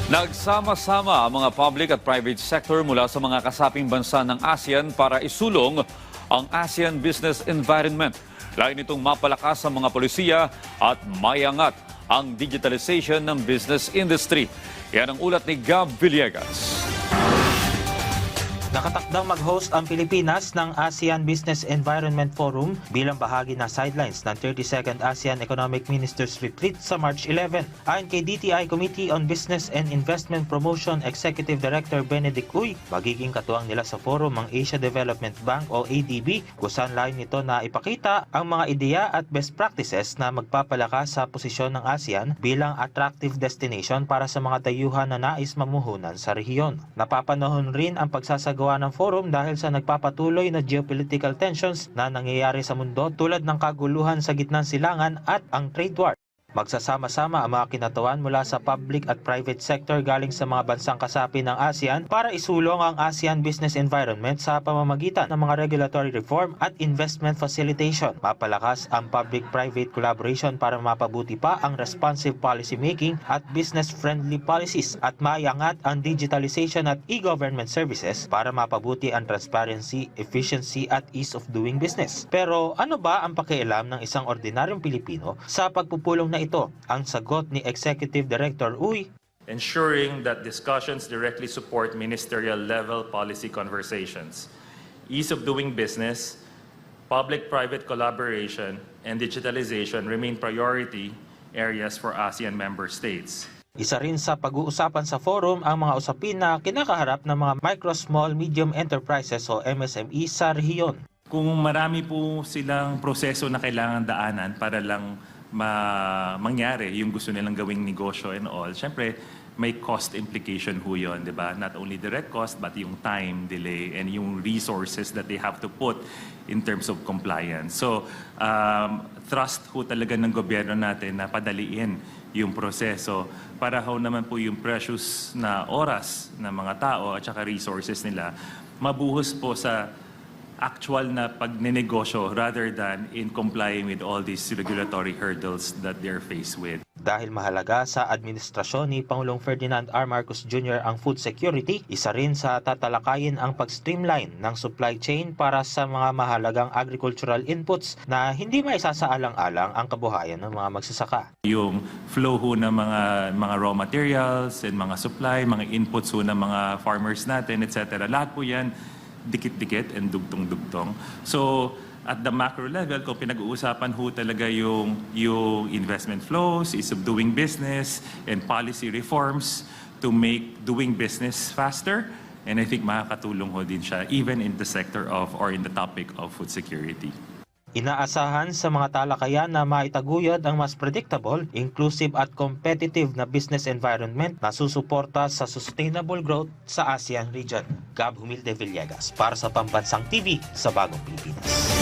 Nagsama-sama ang mga public at private sector mula sa mga kasaping bansa ng ASEAN para isulong ang ASEAN Business Environment. Lain itong mapalakas ang mga polisiya at mayangat ang digitalization ng business industry. Yan ang ulat ni Gab Villegas. Nakatakdang mag-host ang Pilipinas ng ASEAN Business Environment Forum bilang bahagi ng sidelines ng 32nd ASEAN Economic Ministers Retreat sa March 11. Ayon kay DTI Committee on Business and Investment Promotion Executive Director Benedict Uy, magiging katuwang nila sa forum ang Asia Development Bank o ADB, kung saan layo nito na ipakita ang mga ideya at best practices na magpapalakas sa posisyon ng ASEAN bilang attractive destination para sa mga dayuhan na nais mamuhunan sa rehiyon. Napapanahon rin ang pagsasagawa ng forum dahil sa nagpapatuloy na geopolitical tensions na nangyayari sa mundo tulad ng kaguluhan sa gitnang silangan at ang trade war. Magsasama-sama ang mga kinatawan mula sa public at private sector galing sa mga bansang kasapi ng ASEAN para isulong ang ASEAN business environment sa pamamagitan ng mga regulatory reform at investment facilitation. Mapalakas ang public-private collaboration para mapabuti pa ang responsive policy making at business-friendly policies at maiangat ang digitalization at e-government services para mapabuti ang transparency, efficiency at ease of doing business. Pero ano ba ang pakialam ng isang ordinaryong Pilipino sa pagpupulong na ito? Ang sagot ni Executive Director Uy: ensuring that discussions directly support ministerial-level policy conversations, ease of doing business, public-private collaboration, and digitalization remain priority areas for ASEAN member states. Isa rin sa pag-uusapan sa forum ang mga usapin na kinakaharap ng mga micro, small, medium enterprises o MSME sa rehiyon. Kung marami po silang proseso na kailangan daanan para lang mangyari yung gusto nilang gawing negosyo and all, syempre may cost implication ho yun, di ba? Not only direct cost, but yung time delay and yung resources that they have to put in terms of compliance. So, trust ho talaga ng gobyerno natin na padaliin yung proseso para ho naman po yung precious na oras ng mga tao at saka resources nila mabuhos po sa actual na pagnenegosyo rather than in complying with all these regulatory hurdles that they're faced with. Dahil mahalaga sa administrasyon ni Pangulong Ferdinand R. Marcos Jr. ang food security, isa rin sa tatalakayin ang pag-streamline ng supply chain para sa mga mahalagang agricultural inputs na hindi maisasaalang-alang ang kabuhayan ng mga magsasaka. Yung flow ho ng mga raw materials and mga supply, mga inputs ho ng mga farmers natin, etc. Lahat po yan dikit-dikit and dugtong-dugtong. So, at the macro level, kung pinag-uusapan ho talaga yung investment flows, ease of doing business, and policy reforms to make doing business faster, and I think makakatulong ho din siya even in the sector of or in the topic of food security. Inaasahan sa mga talakayan na maitaguyod ang mas predictable, inclusive at competitive na business environment na susuporta sa sustainable growth sa ASEAN region. Gab Humilde Villegas para sa Pambansang TV sa Bagong Pilipinas.